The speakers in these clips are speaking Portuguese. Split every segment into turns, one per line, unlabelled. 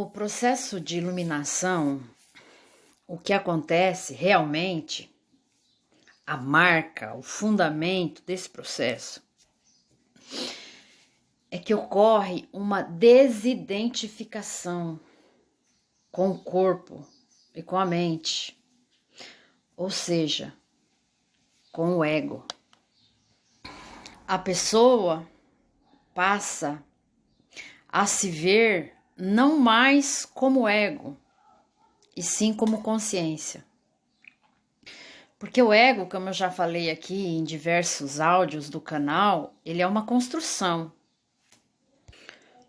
No processo de iluminação, o que acontece realmente, a marca, o fundamento desse processo, é que ocorre uma desidentificação com o corpo e com a mente, ou seja, com o ego. A pessoa passa a se ver não mais como ego, e sim como consciência. Porque o ego, como eu já falei aqui em diversos áudios do canal, ele é uma construção.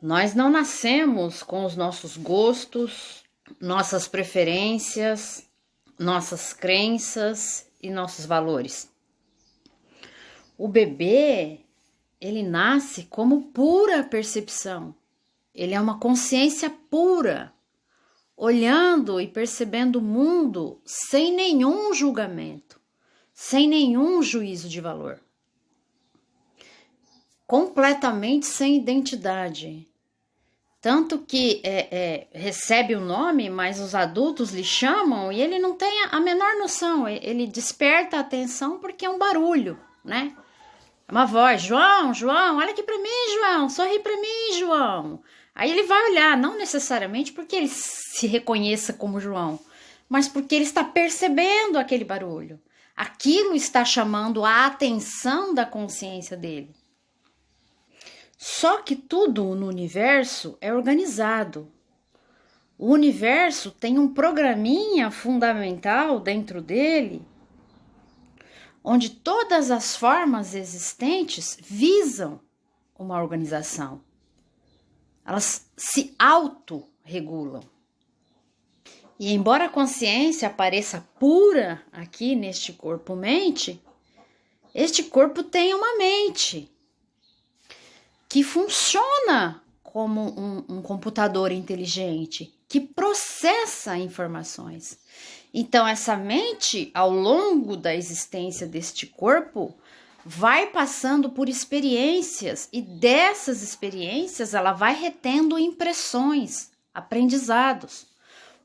Nós não nascemos com os nossos gostos, nossas preferências, nossas crenças e nossos valores. O bebê, ele nasce como pura percepção. Ele é uma consciência pura, olhando e percebendo o mundo sem nenhum julgamento, sem nenhum juízo de valor. Completamente sem identidade. Tanto que recebe o nome, mas os adultos lhe chamam e ele não tem a menor noção. Ele desperta a atenção porque é um barulho, né? É uma voz: João, João, olha aqui pra mim, João, sorri pra mim, João. Aí ele vai olhar, não necessariamente porque ele se reconheça como João, mas porque ele está percebendo aquele barulho. Aquilo está chamando a atenção da consciência dele. Só que tudo no universo é organizado. O universo tem um programinha fundamental dentro dele, onde todas as formas existentes visam uma organização. Elas se autorregulam. E embora a consciência pareça pura aqui neste corpo-mente, este corpo tem uma mente que funciona como um computador inteligente, que processa informações. Então, essa mente, ao longo da existência deste corpo, vai passando por experiências e dessas experiências ela vai retendo impressões, aprendizados.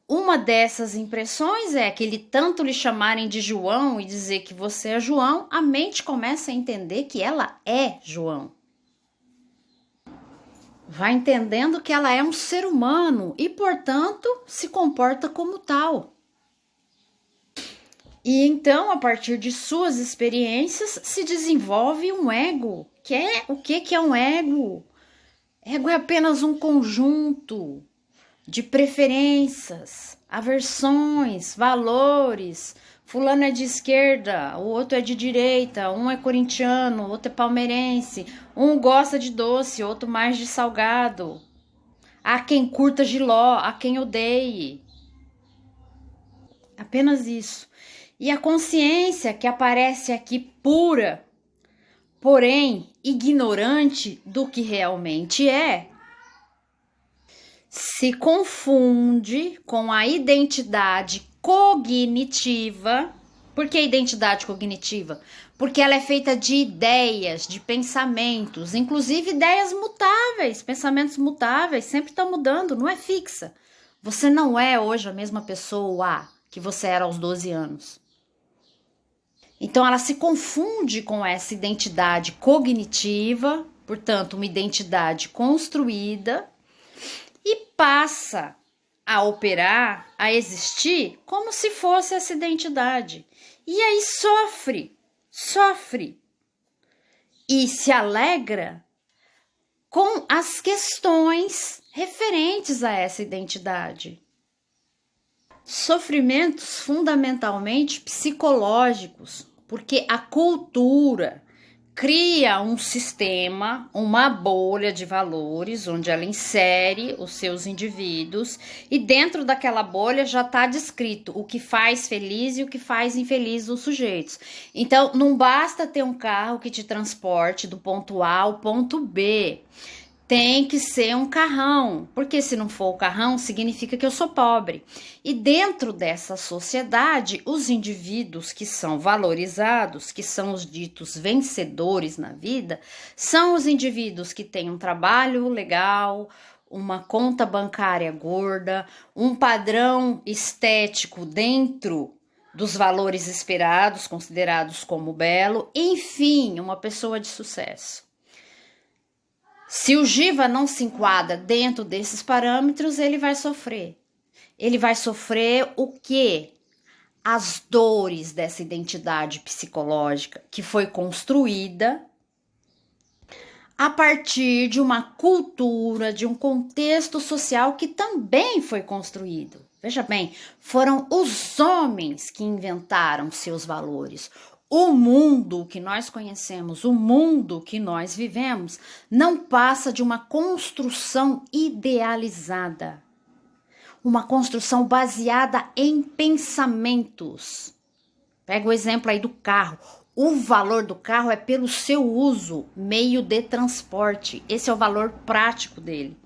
Uma dessas impressões é que tanto lhe chamarem de João e dizer que você é João, a mente começa a entender que ela é João. Vai entendendo que ela é um ser humano e, portanto, se comporta como tal. E então, a partir de suas experiências, se desenvolve um ego. O que é um ego? Ego é apenas um conjunto de preferências, aversões, valores. Fulano é de esquerda, o outro é de direita, um é corintiano, o outro é palmeirense, um gosta de doce, outro mais de salgado. Há quem curta jiló, há quem odeie. Apenas isso. E a consciência que aparece aqui pura, porém ignorante do que realmente é, se confunde com a identidade cognitiva. Por que identidade cognitiva? Porque ela é feita de ideias, de pensamentos, inclusive ideias mutáveis, pensamentos mutáveis, sempre estão mudando, não é fixa. Você não é hoje a mesma pessoa que você era aos 12 anos. Então ela se confunde com essa identidade cognitiva, portanto, uma identidade construída, e passa a operar, a existir como se fosse essa identidade. E aí sofre e se alegra com as questões referentes a essa identidade. Sofrimentos fundamentalmente psicológicos, porque a cultura cria um sistema, uma bolha de valores, onde ela insere os seus indivíduos e dentro daquela bolha já está descrito o que faz feliz e o que faz infeliz os sujeitos. Então, não basta ter um carro que te transporte do ponto A ao ponto B. Tem que ser um carrão, porque se não for o carrão, significa que eu sou pobre. E dentro dessa sociedade, os indivíduos que são valorizados, que são os ditos vencedores na vida, são os indivíduos que têm um trabalho legal, uma conta bancária gorda, um padrão estético dentro dos valores esperados, considerados como belo, enfim, uma pessoa de sucesso. Se o Giva não se enquadra dentro desses parâmetros, ele vai sofrer. Ele vai sofrer o quê? As dores dessa identidade psicológica que foi construída a partir de uma cultura, de um contexto social que também foi construído. Veja bem, foram os homens que inventaram seus valores. O mundo que nós conhecemos, o mundo que nós vivemos, não passa de uma construção idealizada. Uma construção baseada em pensamentos. Pega o exemplo aí do carro. O valor do carro é pelo seu uso, meio de transporte. Esse é o valor prático dele.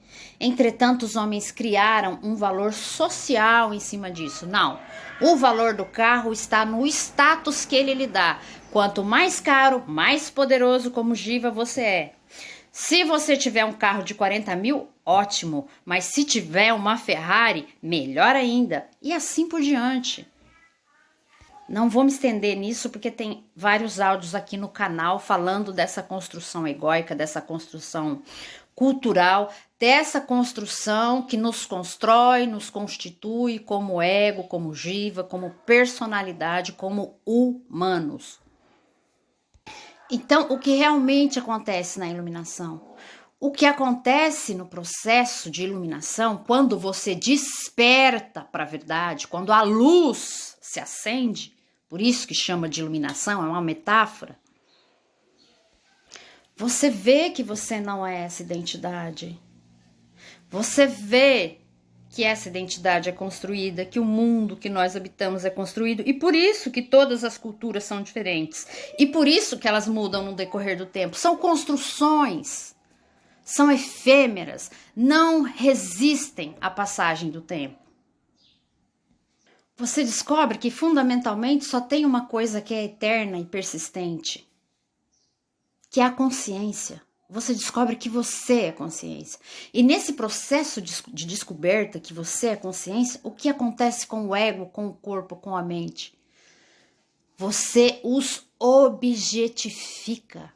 Entretanto, os homens criaram um valor social em cima disso. Não, o valor do carro está no status que ele lhe dá. Quanto mais caro, mais poderoso como Giva você é. Se você tiver um carro de 40 mil, ótimo. Mas se tiver uma Ferrari, melhor ainda. E assim por diante. Não vou me estender nisso porque tem vários áudios aqui no canal falando dessa construção egóica, dessa construção cultural, dessa construção que nos constrói, nos constitui como ego, como Giva, como personalidade, como humanos. Então, o que realmente acontece na iluminação? O que acontece no processo de iluminação, quando você desperta para a verdade, quando a luz se acende, por isso que chama de iluminação, é uma metáfora. Você vê que você não é essa identidade. Você vê que essa identidade é construída, que o mundo que nós habitamos é construído, e por isso que todas as culturas são diferentes. E por isso que elas mudam no decorrer do tempo. São construções, são efêmeras, não resistem à passagem do tempo. Você descobre que fundamentalmente só tem uma coisa que é eterna e persistente, que é a consciência. Você descobre que você é consciência. E nesse processo de descoberta que você é consciência, o que acontece com o ego, com o corpo, com a mente? Você os objetifica.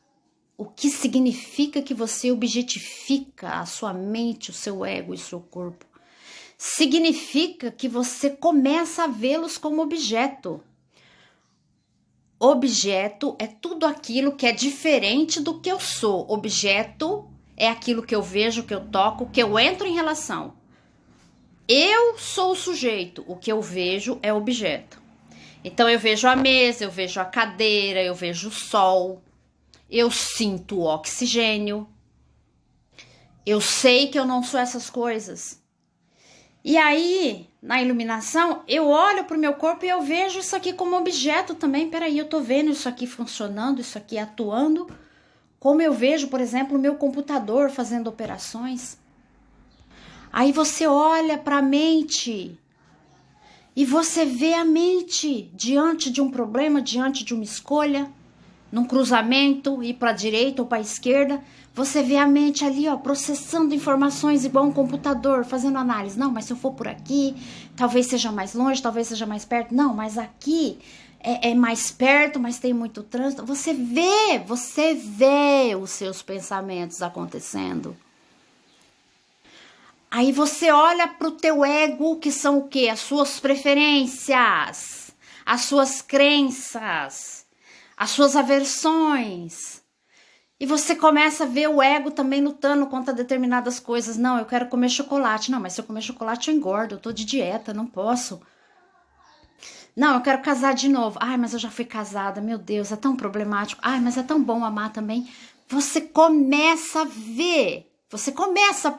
O que significa que você objetifica a sua mente, o seu ego e o seu corpo? Significa que você começa a vê-los como objeto. Objeto é tudo aquilo que é diferente do que eu sou. Objeto é aquilo que eu vejo, que eu toco, que eu entro em relação. Eu sou o sujeito, o que eu vejo é objeto. Então eu vejo a mesa, eu vejo a cadeira, eu vejo o sol, eu sinto o oxigênio. Eu sei que eu não sou essas coisas. E aí, na iluminação, eu olho para o meu corpo e eu vejo isso aqui como objeto também. Peraí, eu tô vendo isso aqui funcionando, isso aqui atuando. Como eu vejo, por exemplo, o meu computador fazendo operações. Aí você olha para a mente e você vê a mente diante de um problema, diante de uma escolha, num cruzamento, ir para a direita ou para a esquerda. Você vê a mente ali, ó, processando informações igual um computador, fazendo análise. Não, mas se eu for por aqui, talvez seja mais longe, talvez seja mais perto. Não, mas aqui é mais perto, mas tem muito trânsito. Você vê os seus pensamentos acontecendo. Aí você olha para o teu ego, que são o quê? As suas preferências, as suas crenças, as suas aversões. E você começa a ver o ego também lutando contra determinadas coisas. Não, eu quero comer chocolate. Não, mas se eu comer chocolate eu engordo, eu tô de dieta, não posso. Não, eu quero casar de novo. Ai, mas eu já fui casada, meu Deus, é tão problemático. Ai, mas é tão bom amar também. Você começa a ver, você começa a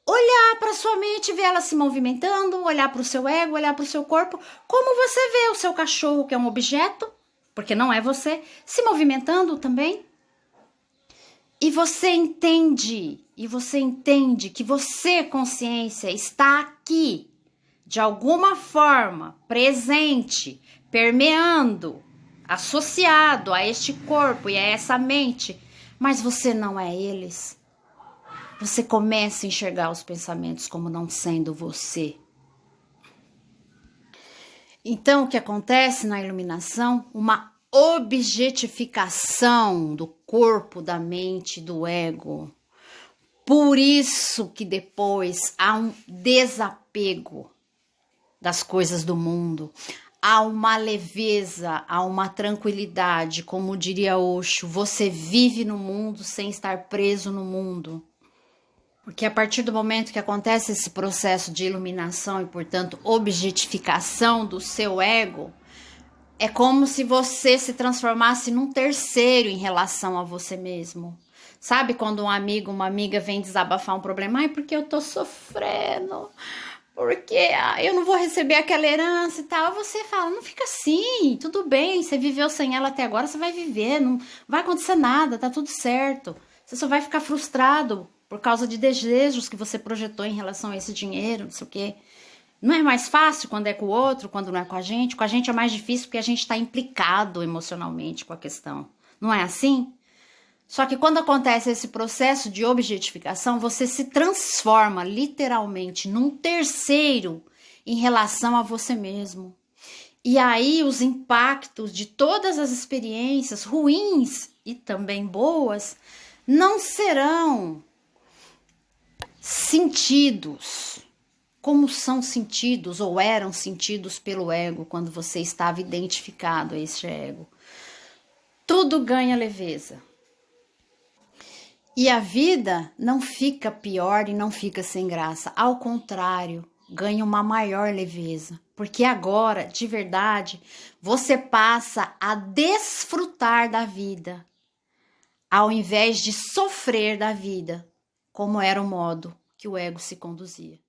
olhar para sua mente, ver ela se movimentando, olhar para o seu ego, olhar para o seu corpo. Como você vê o seu cachorro, que é um objeto, porque não é você, se movimentando também. E você entende que você, consciência, está aqui, de alguma forma, presente, permeando, associado a este corpo e a essa mente, mas você não é eles. você começa a enxergar os pensamentos como não sendo você. Então, o que acontece na iluminação? Uma objetificação do corpo, da mente, do ego. Por isso que depois há um desapego das coisas do mundo, há uma leveza, há uma tranquilidade, como diria Osho, você vive no mundo sem estar preso no mundo. Porque a partir do momento que acontece esse processo de iluminação e, portanto, objetificação do seu ego, é como se você se transformasse num terceiro em relação a você mesmo. Sabe quando um amigo, uma amiga vem desabafar um problema? Ai, porque eu tô sofrendo, porque eu não vou receber aquela herança e tal. Você fala, não fica assim, tudo bem, você viveu sem ela até agora, você vai viver, não vai acontecer nada, tá tudo certo. Você só vai ficar frustrado por causa de desejos que você projetou em relação a esse dinheiro, não sei o quê. Não é mais fácil quando é com o outro, quando não é com a gente? Com a gente é mais difícil porque a gente está implicado emocionalmente com a questão. Não é assim? Só que quando acontece esse processo de objetificação, você se transforma literalmente num terceiro em relação a você mesmo. E aí os impactos de todas as experiências ruins e também boas não serão sentidos como são sentidos ou eram sentidos pelo ego quando você estava identificado a este ego. Tudo ganha leveza. E a vida não fica pior e não fica sem graça. Ao contrário, ganha uma maior leveza. Porque agora, de verdade, você passa a desfrutar da vida, ao invés de sofrer da vida, como era o modo que o ego se conduzia.